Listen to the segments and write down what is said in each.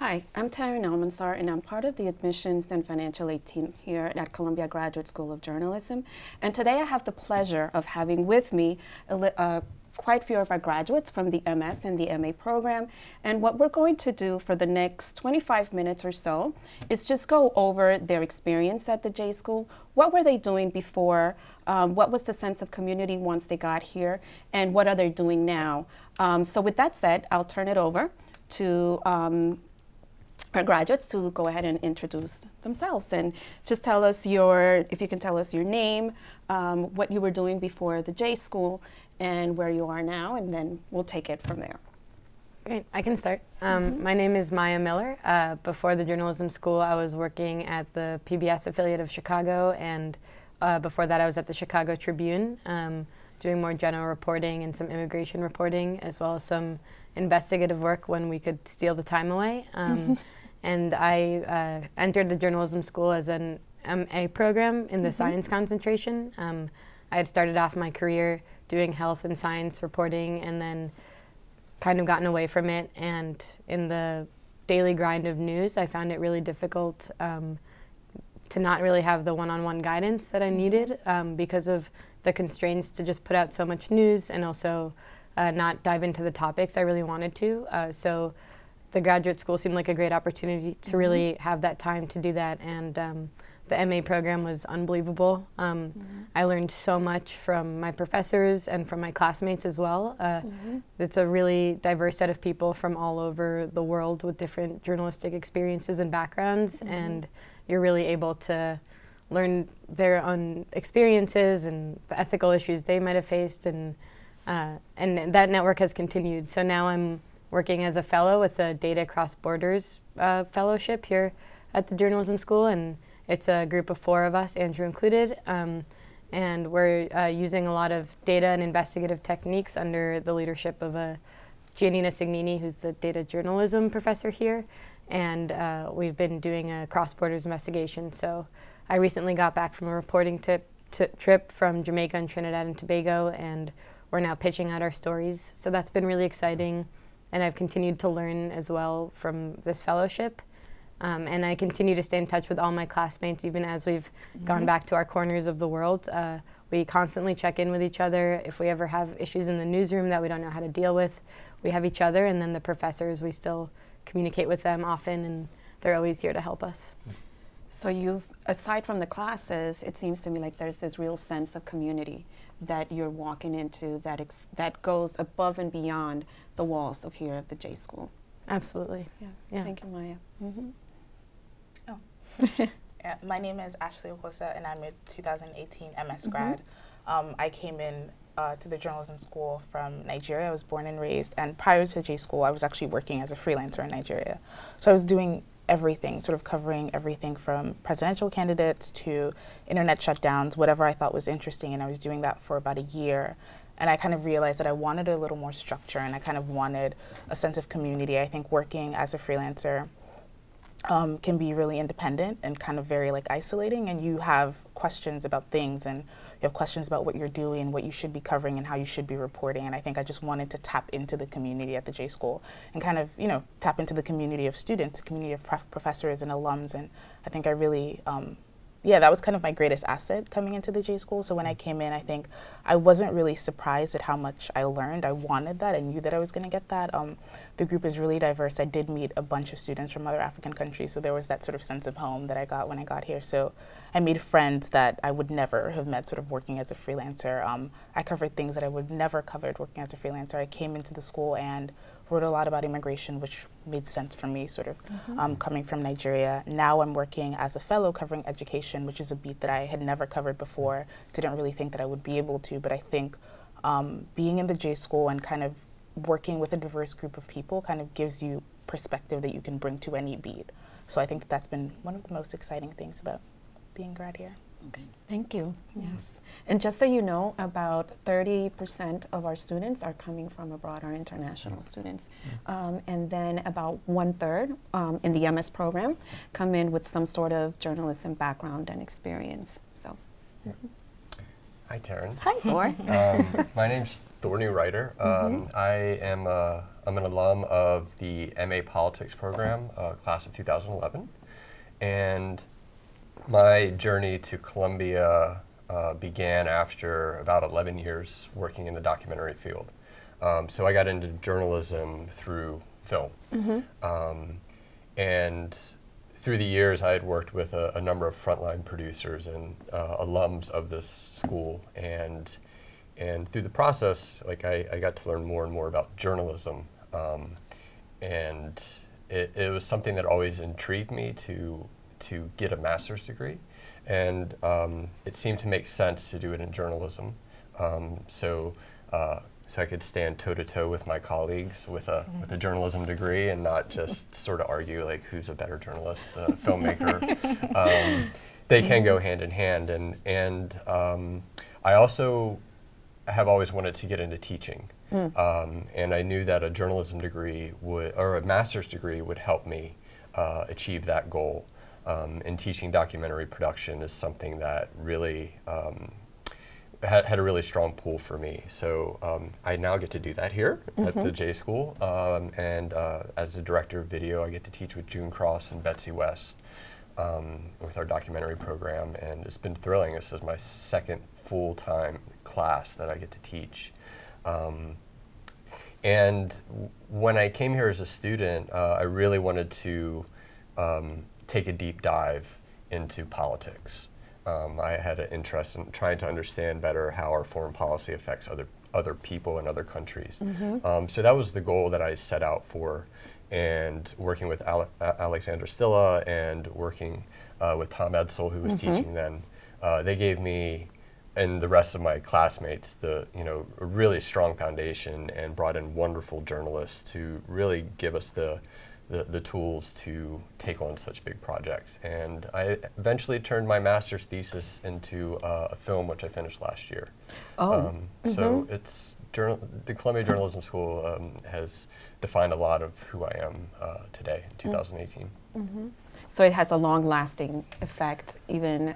Hi, I'm Tarin Almanzar, and I'm part of the Admissions and Financial Aid team here at Columbia Graduate School of Journalism. And today I have the pleasure of having with me quite a few of our graduates from the MS and the MA program. And what we're going to do for the next 25 minutes or so is just go over their experience at the J School. What were they doing before? What was the sense of community once they got here? And what are they doing now? So with that said, I'll turn it over to our graduates to go ahead and introduce themselves and just tell us if you can tell us your name, what you were doing before the J School, and where you are now, and then we'll take it from there. Great, I can start. My name is Maya Miller. Before the journalism school, I was working at the PBS affiliate of Chicago, and before that I was at the Chicago Tribune, doing more general reporting and some immigration reporting, as well as some investigative work when we could steal the time away. And I entered the journalism school as an MA program in the science concentration. I had started off my career doing health and science reporting and then kind of gotten away from it. And in the daily grind of news, I found it really difficult to not really have the one-on-one guidance that I needed because of the constraints to just put out so much news and also not dive into the topics I really wanted to. So the graduate school seemed like a great opportunity to really have that time to do that, and the MA program was unbelievable. I learned so much from my professors and from my classmates as well. It's a really diverse set of people from all over the world with different journalistic experiences and backgrounds, and you're really able to learn their own experiences and the ethical issues they might have faced, and that network has continued. So now I'm working as a fellow with the Data Cross Borders Fellowship here at the journalism school, and it's a group of 4 of us, Andrew included, and we're using a lot of data and investigative techniques under the leadership of Giannina Signini, who's the data journalism professor here, and we've been doing a cross-borders investigation. So I recently got back from a reporting trip from Jamaica and Trinidad and Tobago, and we're now pitching out our stories. So that's been really exciting, and I've continued to learn as well from this fellowship. And I continue to stay in touch with all my classmates, even as we've gone back to our corners of the world. We constantly check in with each other. If we ever have issues in the newsroom that we don't know how to deal with, we have each other, and then the professors, we still communicate with them often, and they're always here to help us. So aside from the classes, it seems to me like there's this real sense of community that you're walking into that goes above and beyond the walls of here at the J School. Absolutely. Yeah. Thank you, Maya. Yeah, my name is Ashley Okuwosa, and I'm a 2018 MS grad. I came in to the journalism school from Nigeria. I was born and raised, and prior to J School, I was actually working as a freelancer in Nigeria. So I was doing everything, sort of covering everything from presidential candidates to internet shutdowns, whatever I thought was interesting, and I was doing that for about a year. And I kind of realized that I wanted a little more structure, and I kind of wanted a sense of community. I think working as a freelancer can be really independent and kind of very isolating, and you have questions about things, and you have questions about what you're doing, what you should be covering, and how you should be reporting. And I think I just wanted to tap into the community at the J School and kind of, tap into the community of students, community of professors and alums. And I think I really, that was kind of my greatest asset coming into the J School. So when I came in, I think I wasn't really surprised at how much I learned. I wanted that. I knew that I was going to get that. The group is really diverse. I did meet a bunch of students from other African countries, so there was that sort of sense of home that I got when I got here. So I made friends that I would never have met sort of working as a freelancer. I covered things that I would never covered working as a freelancer. I came into the school and wrote a lot about immigration, which made sense for me, sort of coming from Nigeria. Now I'm working as a fellow covering education, which is a beat that I had never covered before. Didn't really think that I would be able to, but I think being in the J School and kind of working with a diverse group of people kind of gives you perspective that you can bring to any beat. So I think that's been one of the most exciting things about being grad here. Okay, thank you. Yes. And just so you know, about 30% of our students are coming from abroad, our international students. And then about 1/3 in the MS program come in with some sort of journalism background and experience. So. Hi, Tarin. Hi, Thor. My name's Thor Neureiter. I'm an alum of the MA Politics program, class of 2011. And my journey to Columbia began after about 11 years working in the documentary field. So I got into journalism through film. And through the years, I had worked with a number of frontline producers and alums of this school. And through the process, like I got to learn more and more about journalism. And it was something that always intrigued me to get a master's degree. And it seemed to make sense to do it in journalism. So I could stand toe-to-toe with my colleagues with a journalism degree and not just sort of argue like who's a better journalist, the filmmaker. They can go hand in hand. And I also have always wanted to get into teaching. And I knew that a journalism degree or a master's degree would help me achieve that goal. And teaching documentary production is something that really had a really strong pull for me. So I now get to do that here at the J School. And as the director of video, I get to teach with June Cross and Betsy West with our documentary program. And it's been thrilling. This is my second full-time class that I get to teach. And when I came here as a student, I really wanted to take a deep dive into politics. I had an interest in trying to understand better how our foreign policy affects other people in other countries. So that was the goal that I set out for, and working with Alexander Stilla and working with Tom Edsel, who was teaching then, they gave me and the rest of my classmates a really strong foundation and brought in wonderful journalists to really give us the tools to take on such big projects. And I eventually turned my master's thesis into a film, which I finished last year. So it's the Columbia Journalism School has defined a lot of who I am today, in 2018. So it has a long-lasting effect, even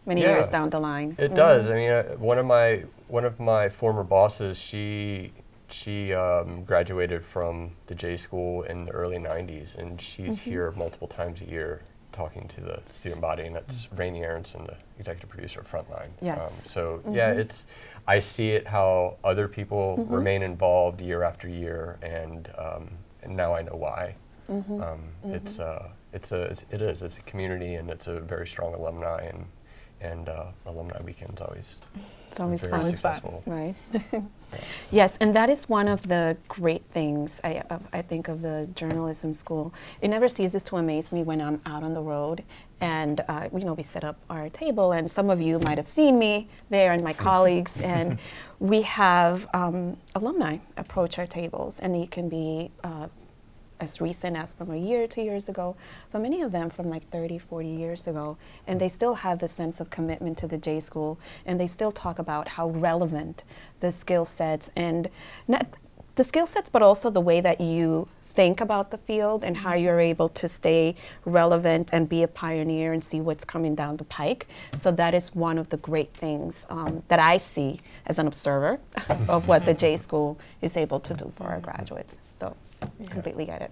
many years down the line. It does. I mean, one of my former bosses, she graduated from the J School in the early 90s, and she's here multiple times a year talking to the student body, and that's Rainey Aronson, the executive producer of Frontline. Yes. I see it how other people remain involved year after year, and now I know why. It's a community, and it's a very strong alumni, and alumni weekend's always. It's always very fun. successful. Right. Yes, and that is one of the great things I think of the journalism school. It never ceases to amaze me when I'm out on the road, and we set up our table, and some of you might have seen me there, and my colleagues, and we have alumni approach our tables, and they can be as recent as from a year, 2 years ago, but many of them from like 30, 40 years ago. And they still have the sense of commitment to the J School, and they still talk about how relevant the skill sets, and not the skill sets, but also the way that you think about the field and how you're able to stay relevant and be a pioneer and see what's coming down the pike. So that is one of the great things that I see as an observer of what the J School is able to do for our graduates. So completely get it.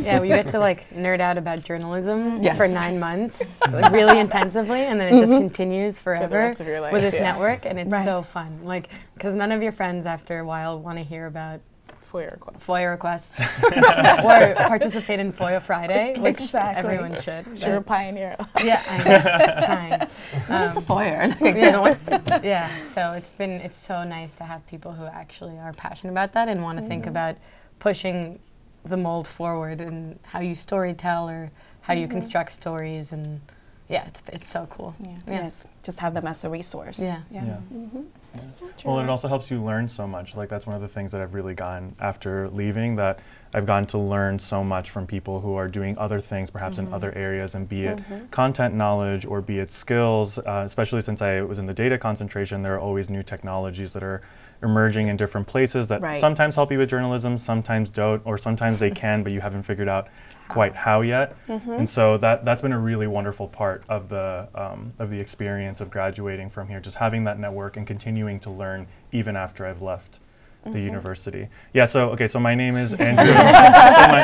Yeah, we get to nerd out about journalism for 9 months, really intensively, and then it just continues forever for the rest of your life, with this network, and it's so fun. Because none of your friends after a while want to hear about FOIA requests or participate in FOIA Friday, which everyone should. You're a pioneer. Yeah, I'm trying. What is the FOIA? Yeah, so it's so nice to have people who actually are passionate about that and want to think about pushing the mold forward and how you storytell or how you construct stories, and it's so cool. Yes, just have them as a resource. Well, it also helps you learn so much. That's one of the things that I've really gotten after leaving, that I've gotten to learn so much from people who are doing other things, perhaps in other areas, and be it content knowledge or be it skills, especially since I was in the data concentration, there are always new technologies that are emerging in different places that sometimes help you with journalism, sometimes don't, or sometimes they can, but you haven't figured out quite how yet. And so that's been a really wonderful part of the experience of graduating from here, just having that network and continuing to learn even after I've left the university. Yeah, so my name is Andrew.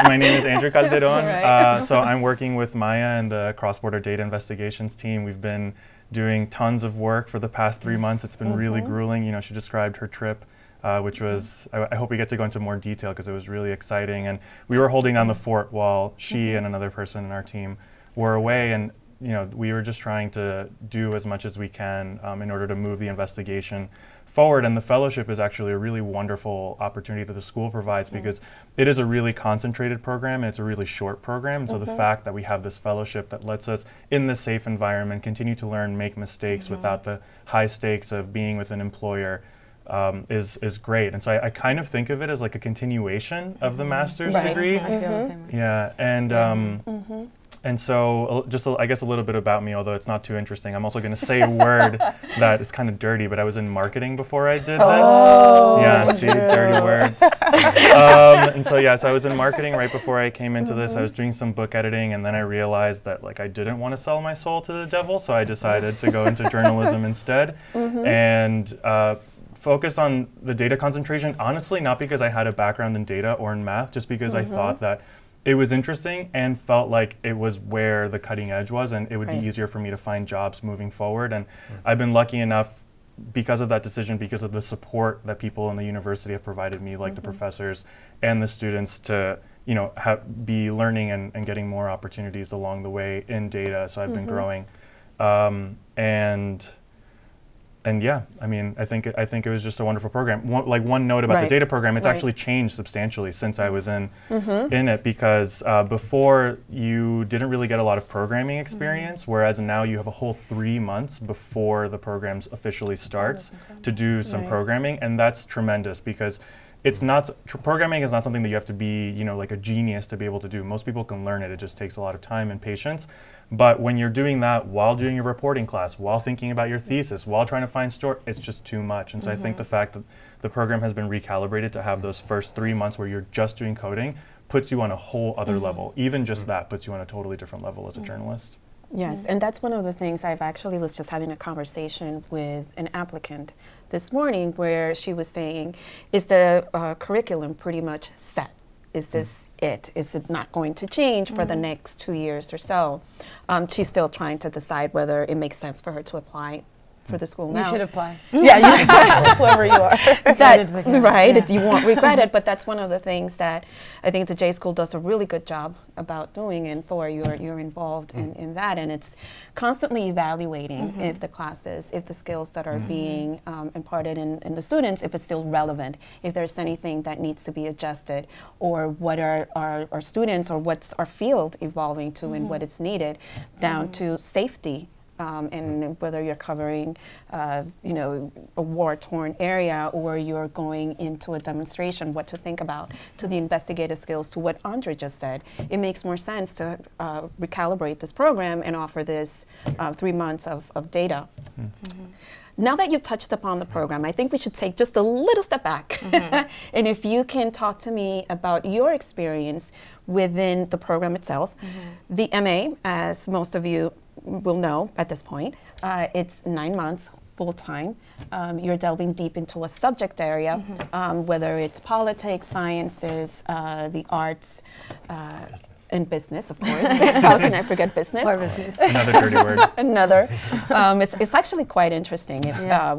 my name is Andrew Calderon. Right. So I'm working with Maya and the cross-border data investigations team. We've been doing tons of work for the past 3 months. It's been really grueling. You know, she described her trip, which was, I hope we get to go into more detail because it was really exciting. And we were holding down the fort while she and another person in our team were away. And you know, we were just trying to do as much as we can in order to move the investigation forward. And the fellowship is actually a really wonderful opportunity that the school provides because it is a really concentrated program and it's a really short program. So the fact that we have this fellowship that lets us in this safe environment continue to learn, make mistakes without the high stakes of being with an employer is great. And so I kind of think of it as like a continuation of the master's degree. I feel the same way. Yeah, and and so just I guess a little bit about me, although it's not too interesting. I'm also going to say a word that is kind of dirty, but I was in marketing before I did this. Yeah, see, dirty word. And so so I was in marketing right before I came into this. I was doing some book editing, and then I realized that like I didn't want to sell my soul to the devil, so I decided to go into journalism instead. And focus on the data concentration, honestly, not because I had a background in data or in math, just because I thought that it was interesting and felt like it was where the cutting edge was and it would be easier for me to find jobs moving forward. And I've been lucky enough because of that decision, because of the support that people in the university have provided me, like the professors and the students, to be learning and getting more opportunities along the way in data. So I've been growing. And yeah, I mean, I think it was just a wonderful program. One note about the data program, it's actually changed substantially since I was in it, because before you didn't really get a lot of programming experience, whereas now you have a whole 3 months before the program officially starts to do some programming, and that's tremendous because it's not programming is not something that you have to be like a genius to be able to do. Most people can learn it. It just takes a lot of time and patience. But when you're doing that while doing your reporting class, while thinking about your thesis, while trying to find it's just too much. And so I think the fact that the program has been recalibrated to have those first 3 months where you're just doing coding puts you on a whole other level. Even just that puts you on a totally different level as a journalist. Yes, and that's one of the things I've actually was just having a conversation with an applicant this morning where she was saying, is the curriculum pretty much set? Is this it? Is it not going to change for the next 2 years or so? She's still trying to decide whether it makes sense for her to apply for the school now. You should apply. Yeah, whoever you are. Right, you won't regret it, but that's one of the things that I think the J School does a really good job about doing, and Thor, you're involved in that, and it's constantly evaluating if the classes, if the skills that are being imparted in the students, if it's still relevant, if there's anything that needs to be adjusted, or what are our students, or what's our field evolving to and what it's needed, down to safety. And whether you're covering, a war-torn area or you're going into a demonstration, what to think about, to the investigative skills, to what Andre just said, it makes more sense to recalibrate this program and offer this 3 months of data. Now that you've touched upon the program, I think we should take just a little step back. And if you can talk to me about your experience within the program itself. The MA, as most of you will know at this point, it's 9 months full-time. You're delving deep into a subject area, whether it's politics, sciences, the arts, and business, of course. How can I forget business? Business. Another dirty word. Another. It's actually quite interesting.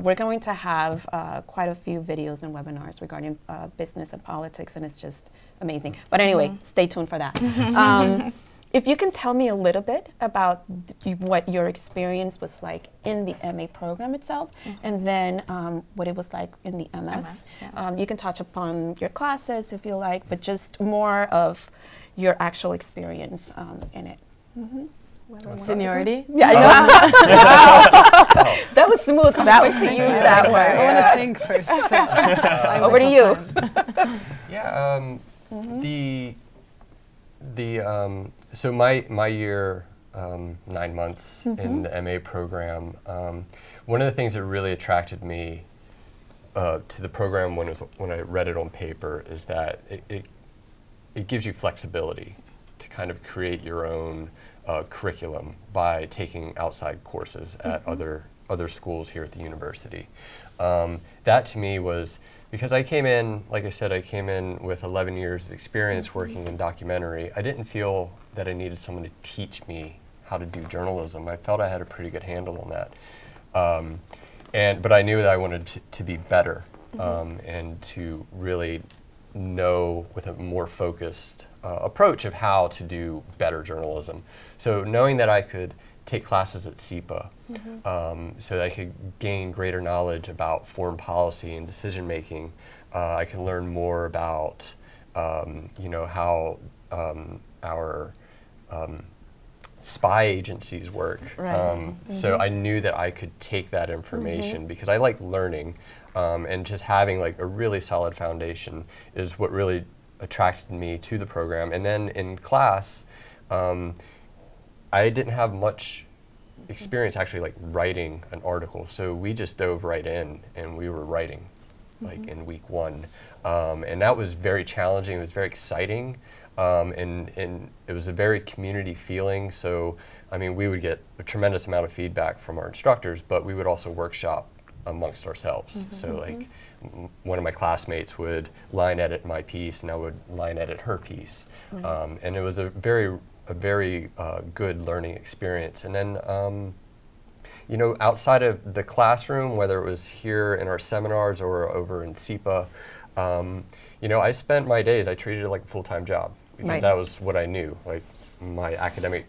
We're going to have quite a few videos and webinars regarding business and politics, and it's just amazing. But anyway, stay tuned for that. If you can tell me a little bit about what your experience was like in the MA program itself, and then what it was like in the MS. You can touch upon your classes if you like, but just more of your actual experience in it. Seniority? Yeah, I know. That was smooth. I'm going to use that word. I want to think first. Over to you. So my year, 9 months in the MA program, one of the things that really attracted me to the program when I read it on paper is that it gives you flexibility to kind of create your own curriculum by taking outside courses at other schools here at the university. That to me was, because I came in, like I said, I came in with 11 years of experience working in documentary. I didn't feel that I needed someone to teach me how to do journalism. I felt I had a pretty good handle on that. But I knew that I wanted to be better and to really know with a more focused approach of how to do better journalism. So knowing that I could take classes at SEPA so that I could gain greater knowledge about foreign policy and decision making. I could learn more about how our spy agencies work. So I knew that I could take that information because I like learning, and just having like a really solid foundation is what really attracted me to the program. And then in class, I didn't have much experience actually like writing an article, so we just dove right in and we were writing like in week 1, and that was very challenging. It was very exciting, and it was a very community feeling. So I mean, we would get a tremendous amount of feedback from our instructors, but we would also workshop amongst ourselves. So like one of my classmates would line edit my piece and I would line edit her piece, and it was a very good learning experience. And then, outside of the classroom, whether it was here in our seminars or over in SEPA, I spent my days, I treated it like a full-time job because that was what I knew. Like my academic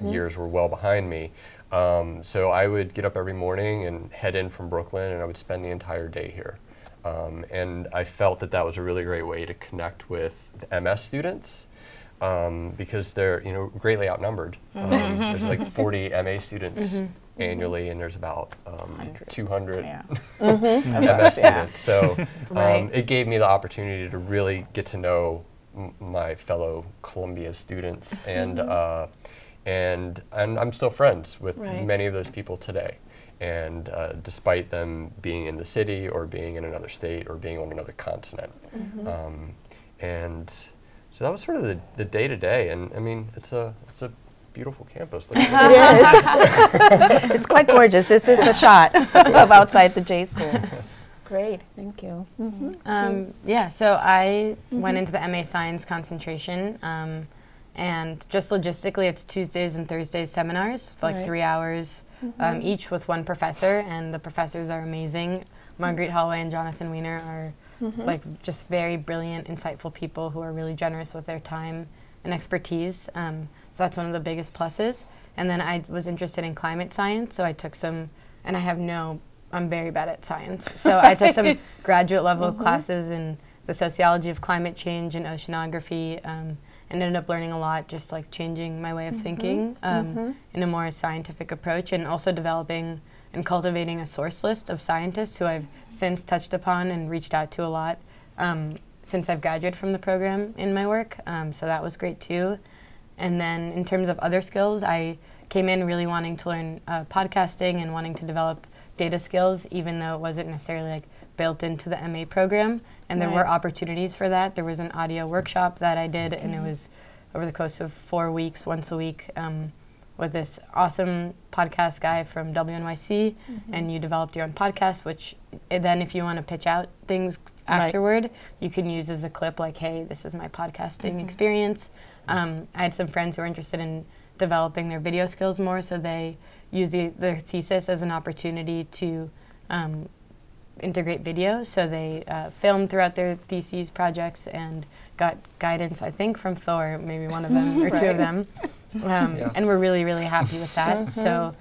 years were well behind me. So I would get up every morning and head in from Brooklyn, and I would spend the entire day here. And I felt that that was a really great way to connect with the MS students. Because they're greatly outnumbered. There's like 40 MA students annually, and there's about 200 MS students. So it gave me the opportunity to really get to know my fellow Columbia students, and I'm still friends with many of those people today. And despite them being in the city or being in another state or being on another continent, so that was sort of the day-to-day, and I mean, it's a beautiful campus. It is. It's quite gorgeous. This is a shot of outside the J School. Great, thank you. So I went into the MA Science concentration, and just logistically, it's Tuesdays and Thursdays seminars, like 3 hours each with one professor, and the professors are amazing. Marguerite Holloway and Jonathan Weiner are like just very brilliant, insightful people who are really generous with their time and expertise. So that's one of the biggest pluses. And then I was interested in climate science, so I took some, and I'm very bad at science. So I took some graduate level classes in the sociology of climate change and oceanography, and ended up learning a lot, just like changing my way of thinking in a more scientific approach, and also developing and cultivating a source list of scientists who I've since touched upon and reached out to a lot since I've graduated from the program in my work. So that was great too. And then in terms of other skills, I came in really wanting to learn podcasting and wanting to develop data skills, even though it wasn't necessarily like built into the MA program. And there were opportunities for that. There was an audio workshop that I did, and it was over the course of 4 weeks, once a week, with this awesome podcast guy from WNYC, and you developed your own podcast, which then if you want to pitch out things afterward, you can use as a clip like, hey, this is my podcasting experience. I had some friends who were interested in developing their video skills more, so they use their thesis as an opportunity to integrate video. So they filmed throughout their theses projects and got guidance, I think, from Thor, maybe one of them or two of them. And we're really, really happy with that. So,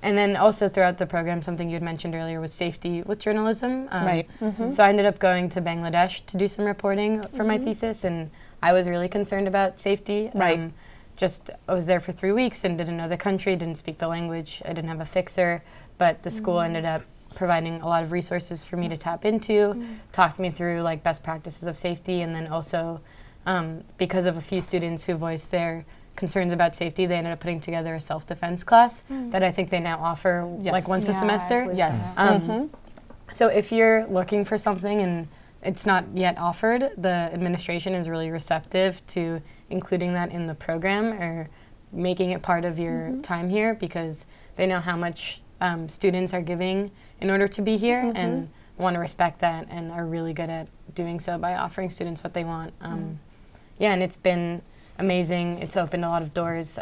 and then also throughout the program, something you had mentioned earlier was safety with journalism. So I ended up going to Bangladesh to do some reporting for my thesis, and I was really concerned about safety. I was there for 3 weeks and didn't know the country, didn't speak the language, I didn't have a fixer, but the school ended up providing a lot of resources for me to tap into, talked me through like best practices of safety, and then also because of a few students who voiced their concerns about safety, they ended up putting together a self-defense class that I think they now offer like once a semester. So if you're looking for something and it's not yet offered, the administration is really receptive to including that in the program or making it part of your time here, because they know how much students are giving in order to be here and want to respect that and are really good at doing so by offering students what they want. Yeah, and it's been amazing. It's opened a lot of doors.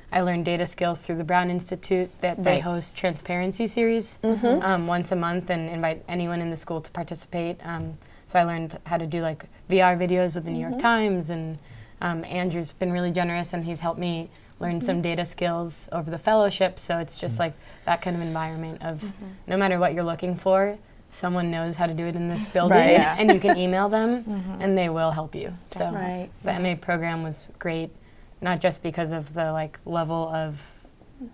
I learned data skills through the Brown Institute that they host transparency series once a month and invite anyone in the school to participate. So I learned how to do like VR videos with the New York Times, and Andrew's been really generous and he's helped me learn some data skills over the fellowship. So it's just like that kind of environment of no matter what you're looking for, someone knows how to do it in this building, and you can email them and they will help you. So the MA program was great, not just because of the like level of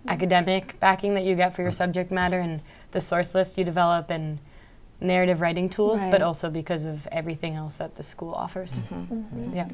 academic backing that you get for your subject matter and the source list you develop and narrative writing tools, but also because of everything else that the school offers. Yeah.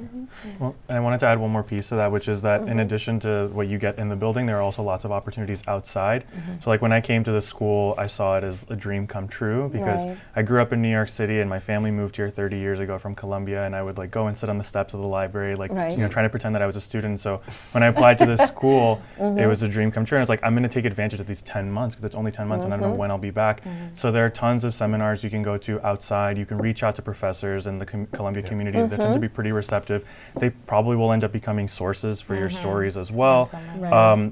Well, and I wanted to add one more piece to that, which is that in addition to what you get in the building, there are also lots of opportunities outside. So like when I came to the school, I saw it as a dream come true, because I grew up in New York City and my family moved here 30 years ago from Columbia, and I would like go and sit on the steps of the library, like you know, trying to pretend that I was a student. So when I applied to this school, it was a dream come true, and I was like, I'm going to take advantage of these 10 months because it's only 10 months and I don't know when I'll be back. So there are tons of seminars you can go to outside. You can reach out to professors in the Columbia community that tend to be pretty receptive. They probably will end up becoming sources for your stories as well.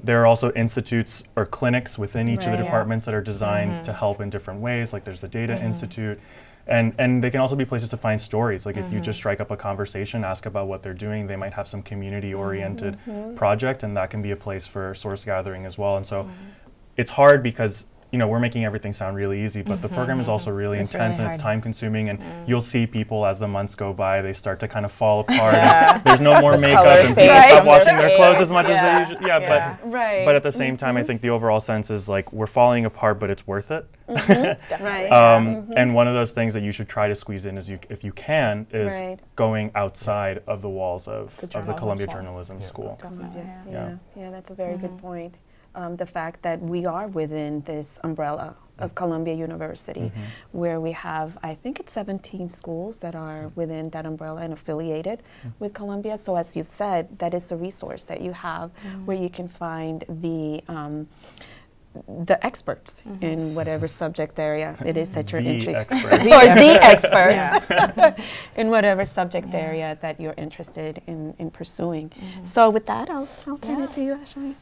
There are also institutes or clinics within each of the departments that are designed to help in different ways. Like there's the Data Institute. And they can also be places to find stories. Like if you just strike up a conversation, ask about what they're doing, they might have some community-oriented project, and that can be a place for source gathering as well. And so it's hard because you know, we're making everything sound really easy, but the program is also really intense and it's time consuming, and you'll see people as the months go by, they start to kind of fall apart. There's no more makeup and people stop washing their clothes as much as they usually, but at the same time, I think the overall sense is like, we're falling apart, but it's worth it. And one of those things that you should try to squeeze in is, if you can, is going outside of the walls of the Columbia Journalism School. Yeah, that's a very good point. The fact that we are within this umbrella of Columbia University, where we have, I think it's 17 schools that are within that umbrella and affiliated with Columbia. So as you've said, that is a resource that you have where you can find the experts in whatever subject area it is that you're interested in. The experts in whatever subject area that you're interested in pursuing. So with that, I'll turn it to you, Ashley.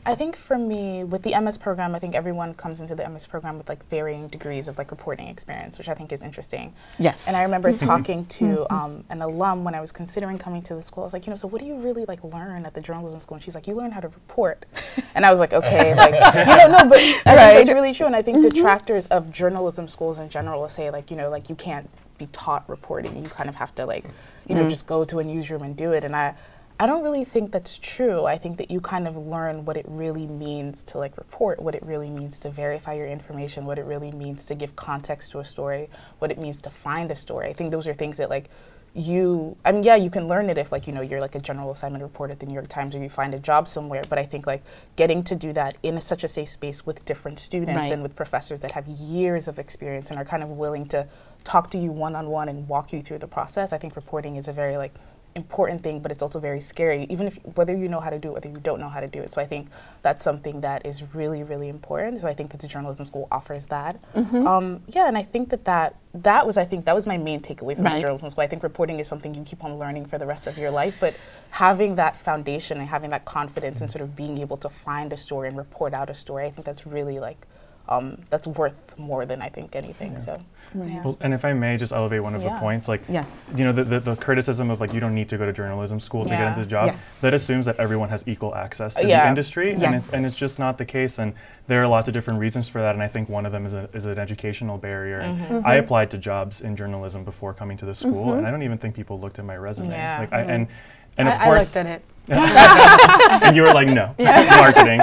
I think for me, with the MS program, I think everyone comes into the MS program with like varying degrees of like reporting experience, which I think is interesting. Yes. And I remember talking to an alum when I was considering coming to the school. I was like, you know, so what do you really like learn at the journalism school? And she's like, you learn how to report. And I was like, okay, like, you know, no, but I think that's really true, and I think detractors of journalism schools in general will say, like, you know, like you can't be taught reporting. You kind of have to, like, you know, just go to a newsroom and do it. And I don't really think that's true. I think that you kind of learn what it really means to like report, what it really means to verify your information, what it really means to give context to a story, what it means to find a story. I think those are things that like you can learn it if like, you know, you're like a general assignment reporter at the New York Times or you find a job somewhere, but I think like getting to do that in such a safe space with different students and with professors that have years of experience and are kind of willing to talk to you one-on-one and walk you through the process. I think reporting is a very like important thing, but it's also very scary, even if whether you know how to do it, whether you don't know how to do it. So I think that's something that is really, really important. So I think that the journalism school offers that. Yeah, and I think that was my main takeaway from the journalism school. I think reporting is something you keep on learning for the rest of your life, but having that foundation and having that confidence and sort of being able to find a story and report out a story, I think that's really like that's worth more than I think anything. So, well, and if I may just elevate one of the points, like, you know, the criticism of like you don't need to go to journalism school to get into the job, that assumes that everyone has equal access to the industry, and it's just not the case. And there are lots of different reasons for that, and I think one of them is an educational barrier. And I applied to jobs in journalism before coming to the school, and I don't even think people looked at my resume. Like and of course, I looked at it. And you were like, no, marketing.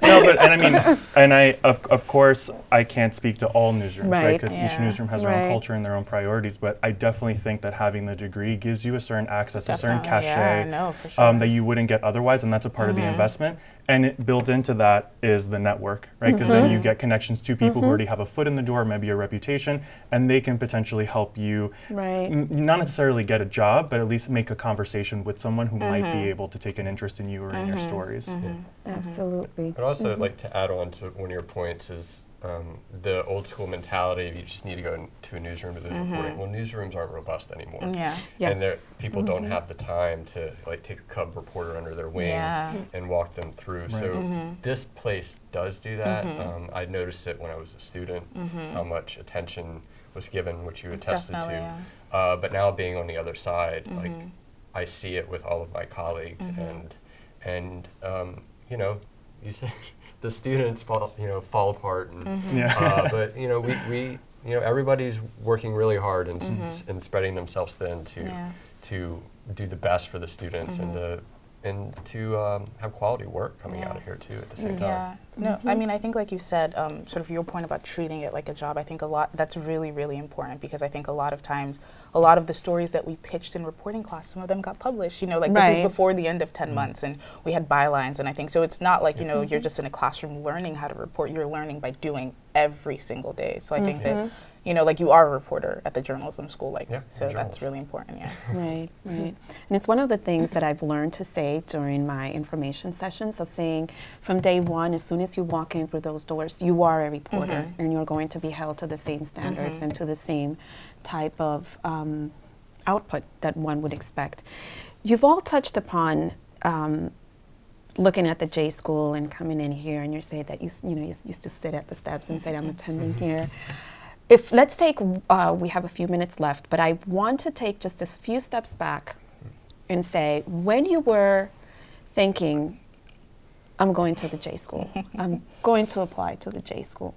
No, but, and I mean, and of course, I can't speak to all newsrooms, right? Because each newsroom has their own culture and their own priorities, but I definitely think that having the degree gives you a certain access, a certain cachet for sure. that you wouldn't get otherwise, and that's a part of the investment. And built into that is the network, right? Because then you get connections to people who already have a foot in the door, maybe a reputation, and they can potentially help you not necessarily get a job, but at least make a conversation with someone who might be able to take an interest in you or in your stories. Absolutely. But also, like, to add on to one of your points is the old school mentality of you just need to go to a newsroom to do reporting. Well, newsrooms aren't robust anymore. And people don't have the time to like take a cub reporter under their wing and walk them through. So this place does do that. I noticed it when I was a student, how much attention was given, which you attested to. But now being on the other side, like I see it with all of my colleagues, and you know, you say the students fall apart, and but we everybody's working really hard and spreading themselves thin to do the best for the students and to have quality work coming out of here too at the same time. No, I mean, I think like you said, sort of your point about treating it like a job, I think that's really, really important, because I think a lot of times, a lot of the stories that we pitched in reporting class, some of them got published, like this is before the end of 10 months, and we had bylines, and I think, so it's not like, you're just in a classroom learning how to report, you're learning by doing every single day. So I think that, like you are a reporter at the journalism school, so that's really important, Right. And it's one of the things that I've learned to say during my information sessions, of saying from day one, as soon as you walk in through those doors, you are a reporter, and you're going to be held to the same standards and to the same type of output that one would expect. You've all touched upon looking at the J School and coming in here, and you say that you used to sit at the steps and say, I'm attending here. If let's take, we have a few minutes left, but I want to take just a few steps back and say, when you were thinking, I'm going to the J School, I'm going to apply to the J School,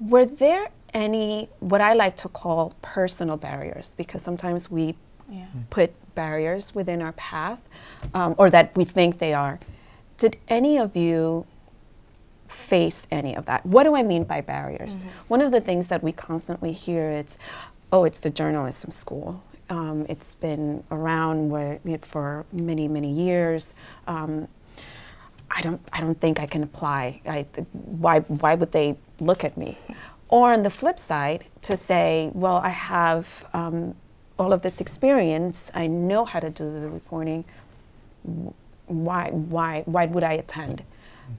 were there any, what I like to call personal barriers? Because sometimes we put barriers within our path, or that we think they are. Did any of you face any of that? What do I mean by barriers? One of the things that we constantly hear is, oh, it's the journalism school. It's been around for many, many years. I don't think I can apply. Why would they look at me? Or on the flip side, to say, well, I have all of this experience. I know how to do the reporting. Why would I attend?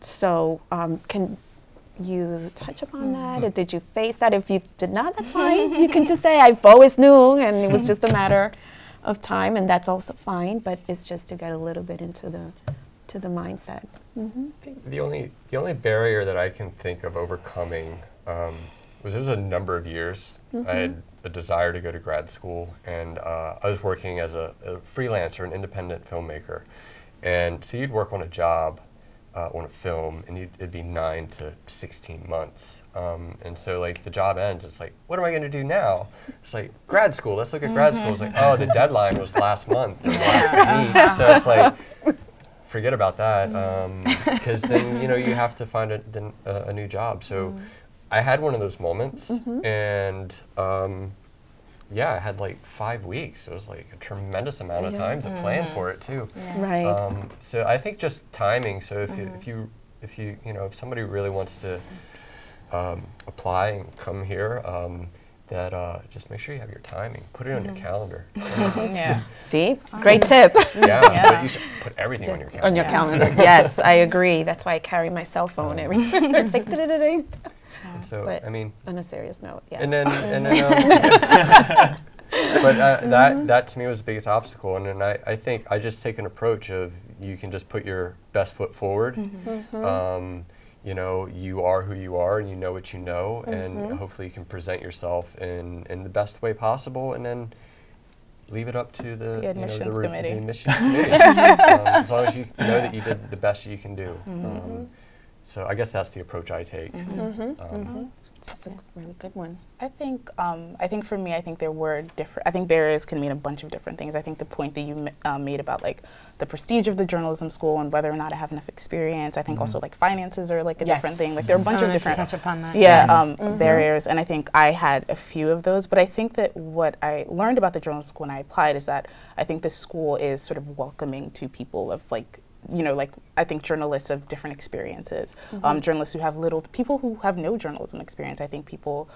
So can you touch upon that? Or did you face that? If you did not, that's fine. You can just say, I've always knew, and it was just a matter of time, and that's also fine, but it's just to get a little bit into the mindset. The only barrier that I can think of overcoming was, it was a number of years. I had a desire to go to grad school, and I was working as a freelancer, an independent filmmaker. And so you'd work on a job, on a film, and it'd be 9 to 16 months. And so like the job ends, it's like, what am I gonna do now? It's like, grad school, let's look at grad school. It's like, oh, the deadline was last month, or last week. So it's like, forget about that, because then you have to find a new job. So I had one of those moments, and yeah, I had like 5 weeks. It was like a tremendous amount of time to plan for it too. Right. So I think just timing. So if somebody really wants to apply and come here, that just make sure you have your timing. Put it on your calendar. See, great tip. But you should put everything on your calendar. On your calendar. Yes, I agree. That's why I carry my cell phone everywhere. It's like da-da-da-da. So but I mean, on a serious note, yes. And then but that to me was the biggest obstacle. And then I think I just take an approach of, you can just put your best foot forward. You are who you are, and you know what you know, and hopefully you can present yourself in the best way possible, and then leave it up to the admissions committee. As long as you know that you did the best you can do. So I guess that's the approach I take. That's a really good one. I think for me, I think there were different. I think barriers can mean a bunch of different things. I think the point that you made about like the prestige of the journalism school and whether or not I have enough experience. I think also like finances are like a different thing. Like there are a bunch of different touch upon that. barriers, and I think I had a few of those. But I think that what I learned about the journalism school and I applied is that I think the school is sort of welcoming to people of like, you know, like I think journalists of different experiences, journalists who have people who have no journalism experience. I think people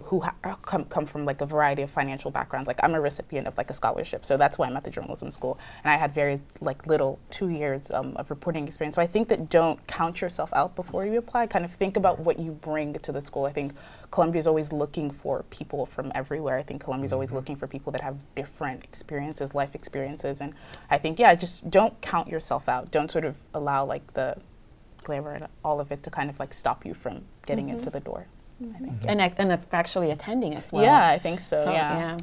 who come from like a variety of financial backgrounds. Like I'm a recipient of like a scholarship, so that's why I'm at the journalism school, and I had very like little 2 years of reporting experience. So I think that don't count yourself out before you apply. Kind of think about what you bring to the school. I think Columbia is always looking for people from everywhere. I think Columbia is always looking for people that have different experiences, life experiences, and I think just don't count yourself out. Don't sort of allow like the glamour and all of it to kind of like stop you from getting into the door. I think, And actually attending as well. Yeah, I think so. Yeah.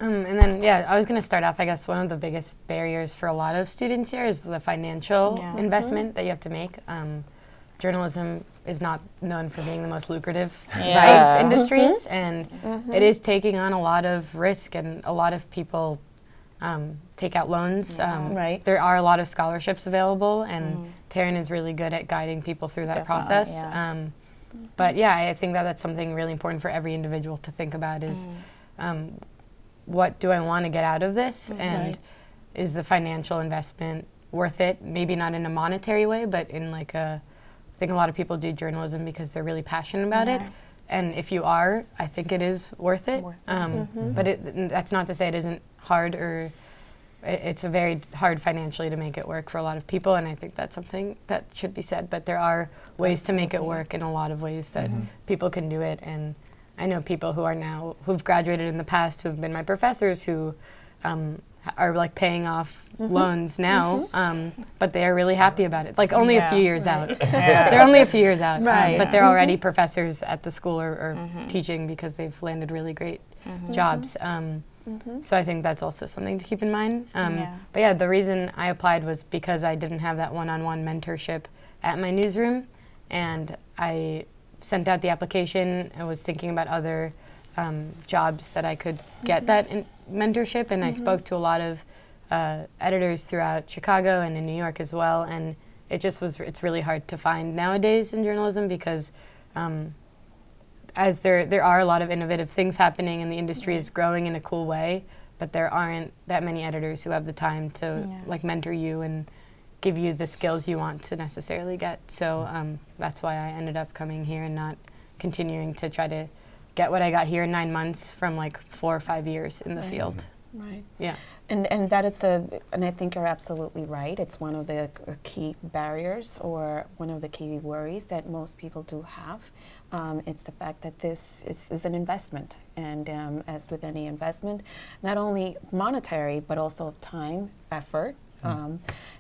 And then, I was going to start off, I guess, one of the biggest barriers for a lot of students here is the financial investment that you have to make. Journalism is not known for being the most lucrative of industries, and it is taking on a lot of risk, and a lot of people take out loans. There are a lot of scholarships available, and Tarin is really good at guiding people through that process. But I think that that's something really important for every individual to think about is what do I want to get out of this, and is the financial investment worth it? Maybe not in a monetary way, but in like I think a lot of people do journalism because they're really passionate about it. And if you are, I think it is worth it. But that's not to say it isn't hard, or it's a very hard financially to make it work for a lot of people, and I think that's something that should be said. But there are ways to make it work in a lot of ways that people can do it, and I know people who've graduated in the past who've been my professors who are like paying off loans now, but they are really happy about it. Like only a few years out. They're only a few years out, but they're already professors at the school or teaching because they've landed really great jobs. So I think that's also something to keep in mind. But the reason I applied was because I didn't have that one-on-one mentorship at my newsroom, and I sent out the application. I was thinking about other jobs that I could get that mentorship, and I spoke to a lot of editors throughout Chicago and in New York as well, and it's really hard to find nowadays in journalism because as there are a lot of innovative things happening and the industry is growing in a cool way, but there aren't that many editors who have the time to like mentor you and give you the skills you want to necessarily get. So that's why I ended up coming here and not continuing to try to get what I got here in 9 months from like 4 or 5 years in the field. Yeah. And that is and I think you're absolutely right. It's one of the key barriers or one of the key worries that most people do have. It's the fact that this is an investment, and as with any investment, not only monetary but also time, effort.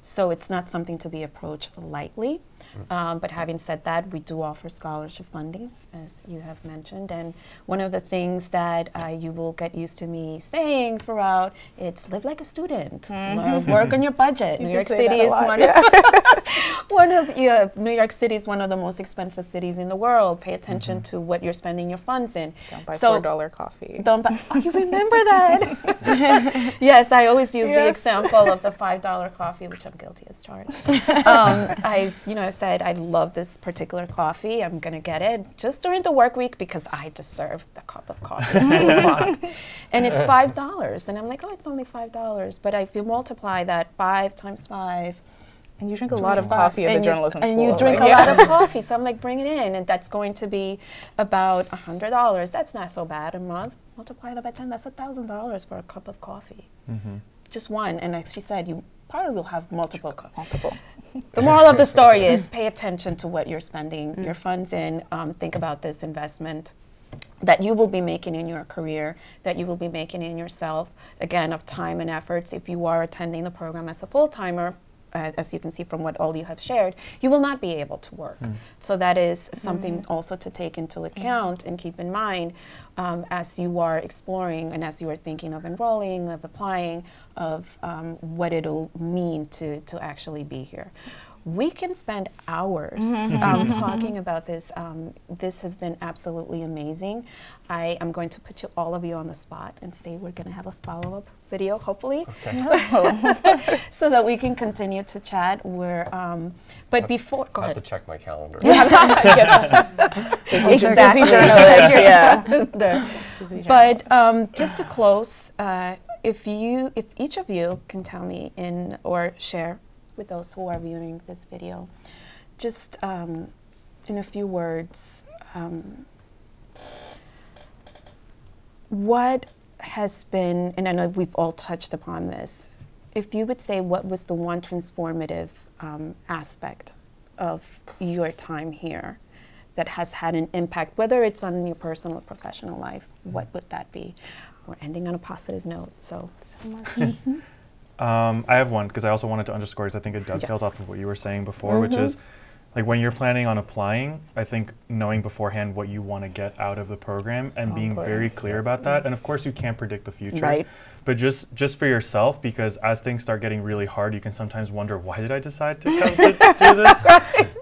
So it's not something to be approached lightly. But having said that, we do offer scholarship funding, as you have mentioned. And one of the things that you will get used to me saying throughout, it's live like a student, work on your budget. New York City is New York City is one of the most expensive cities in the world. Pay attention to what you're spending your funds in. Don't buy $4 coffee. Don't buy. Oh, you remember that? Yes, I always use the example of the $5 coffee, which I'm guilty as charged. I said I love this particular coffee. I'm gonna get it just during the work week because I deserve the cup of coffee at 2 o'clock. And it's $5, and I'm like, oh, it's only $5. But if you multiply that 5 times 5. And you drink a lot of coffee at the journalism school. And you drink a lot of coffee, so I'm like, bring it in, and that's going to be about $100. That's not so bad a month. Multiply that by 10, that's $1,000 for a cup of coffee. Just one, and like she said, you probably will have multiple. The moral of the story is pay attention to what you're spending your funds in. Think about this investment that you will be making in your career, that you will be making in yourself, again, of time and efforts. If you are attending the program as a full-timer, as you can see from what all you have shared, you will not be able to work. So that is something also to take into account and keep in mind as you are exploring and as you are thinking of enrolling, of applying, of what it'll mean to actually be here. We can spend hours talking about this. This has been absolutely amazing. I am going to put all of you on the spot and say we're going to have a follow-up video, hopefully, so that we can continue to chat. But before, go ahead. I have to check my calendar. Exactly. But just to close, if each of you can tell me or share with those who are viewing this video, just in a few words, what has been, and I know we've all touched upon this, if you would say what was the one transformative aspect of your time here that has had an impact, whether it's on your personal or professional life, what would that be? We're ending on a positive note, so much. I have one, because I also wanted to underscore, because I think it dovetails off of what you were saying before, which is, like, when you're planning on applying, I think knowing beforehand what you want to get out of the program and being very clear about that. And of course, you can't predict the future, but just for yourself, because as things start getting really hard, you can sometimes wonder, why did I decide to come to do this?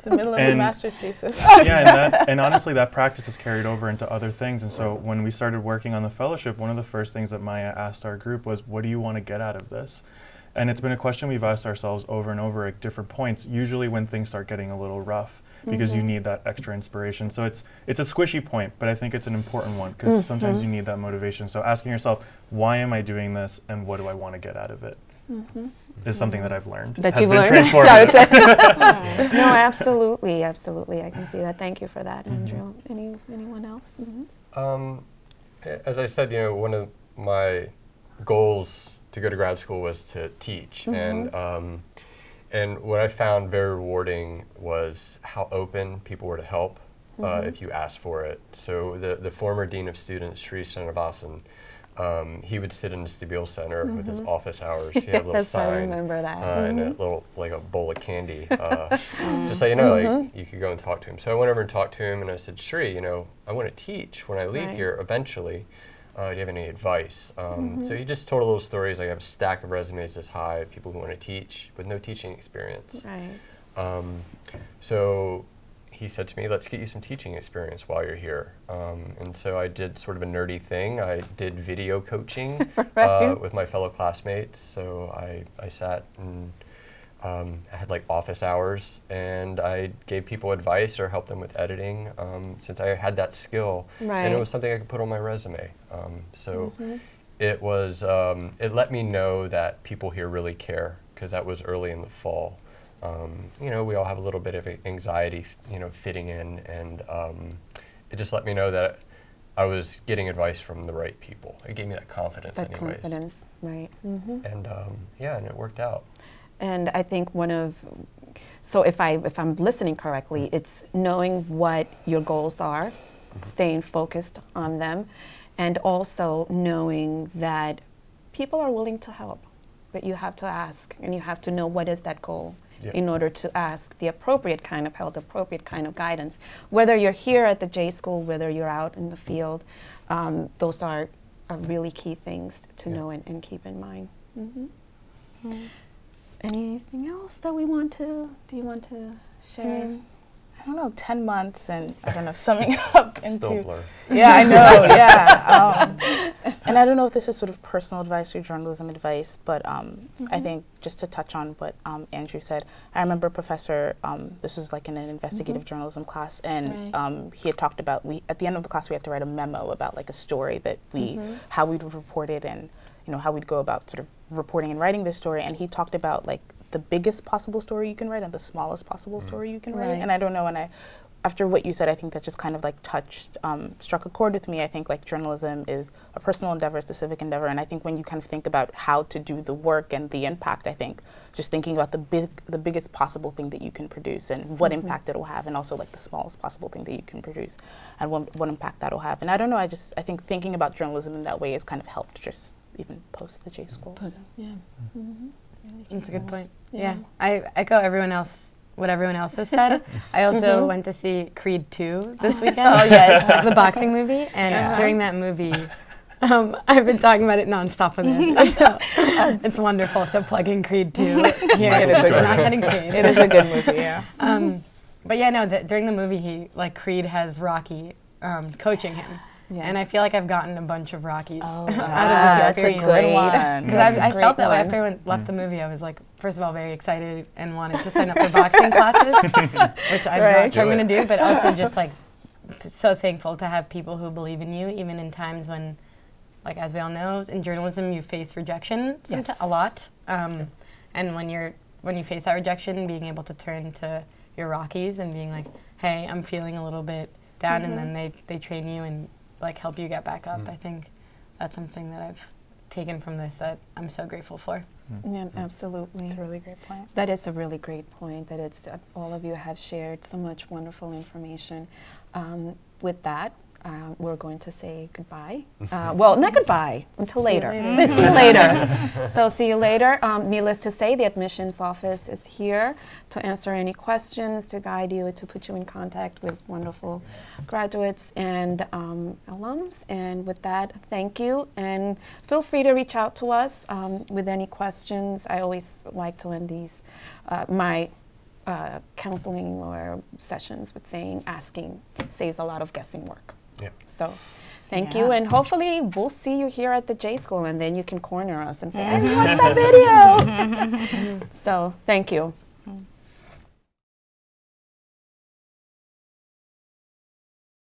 The middle of a master's thesis. Yeah, and honestly, that practice has carried over into other things. And so when we started working on the fellowship, one of the first things that Maya asked our group was, what do you want to get out of this? And it's been a question we've asked ourselves over and over at different points, usually when things start getting a little rough, because you need that extra inspiration. So it's a squishy point, but I think it's an important one, because sometimes you need that motivation. So asking yourself, why am I doing this, and what do I want to get out of it? Is something that I've learned. That you've learned? No, absolutely, absolutely. I can see that. Thank you for that, Andrew. Anyone else? As I said, one of my goals to go to grad school was to teach, and what I found very rewarding was how open people were to help if you asked for it. So the former dean of students, Sri Srinivasan, he would sit in the vestibule center with his office hours. He had a little sign, I remember that, and a little, like a bowl of candy, just so you know, like you could go and talk to him. So I went over and talked to him, and I said, Sri, I want to teach when I leave here eventually. Do you have any advice? So he just told little stories. I have a stack of resumes this high of people who want to teach with no teaching experience. So he said to me, let's get you some teaching experience while you're here. And so I did sort of a nerdy thing. I did video coaching with my fellow classmates. So I sat and I had like office hours, and I gave people advice or helped them with editing, since I had that skill, and it was something I could put on my resume. So it was, it let me know that people here really care, because that was early in the fall. We all have a little bit of anxiety, fitting in, and it just let me know that I was getting advice from the right people. It gave me that confidence anyways. And and it worked out. And I think so if I'm listening correctly, it's knowing what your goals are, staying focused on them, and also knowing that people are willing to help, but you have to ask, and you have to know what is that goal in order to ask the appropriate kind of help, the appropriate kind of guidance. Whether you're here at the J School, whether you're out in the field, those are really key things to know and keep in mind. Anything else that do you want to share? I don't know, 10 months, and I don't know, summing up into. Still blur. Yeah, I know, and I don't know if this is sort of personal advice or journalism advice, but I think just to touch on what Andrew said, I remember Professor, this was like in an investigative journalism class, and he had talked about, at the end of the class we had to write a memo about like a story that how we would report it, and how we'd go about sort of reporting and writing this story, and he talked about like the biggest possible story you can write and the smallest possible story you can write. And I don't know, and after what you said, I think that just kind of like struck a chord with me. I think like journalism is a personal endeavor, it's a civic endeavor, and I think when you kind of think about how to do the work and the impact, I think just thinking about the biggest possible thing that you can produce and what impact it'll have, and also like the smallest possible thing that you can produce and what impact that'll have. And I don't know, I think thinking about journalism in that way has kind of helped just even post the J School. That's a good point. Yeah, I echo what everyone else has said. I also went to see Creed 2 this weekend. The boxing movie, and during that movie, I've been talking about it nonstop with him. It's wonderful. So plugging Creed 2 here. It is a We're not getting paid. It is a good movie, yeah. But yeah, no, during the movie, Creed has Rocky coaching him. Yes. And I feel like I've gotten a bunch of Rockies Oh, out of this that's a experience. great one. Because I felt that way one. after I left the movie. I was like, first of all, very excited and wanted to sign up for boxing classes, which I'm not sure I'm going to do, but also just like so thankful to have people who believe in you, even in times when, like as we all know, in journalism you face rejection a lot. And when you face that rejection, being able to turn to your Rockies and being like, hey, I'm feeling a little bit down, and then they train you and like help you get back up. I think that's something that I've taken from this that I'm so grateful for. Yeah, absolutely. It's a really great point. That is a really great point. That it's all of you have shared so much wonderful information. With that, we're going to say goodbye. Well, not goodbye, until later. See you later. So see you later. Needless to say, the admissions office is here to answer any questions, to guide you, to put you in contact with wonderful graduates and alums. And with that, thank you. And feel free to reach out to us with any questions. I always like to end these, my counseling or sessions with saying asking saves a lot of guessing work. Yeah. So thank you, and hopefully we'll see you here at the J School, and then you can corner us and say, I watched that video. So thank you.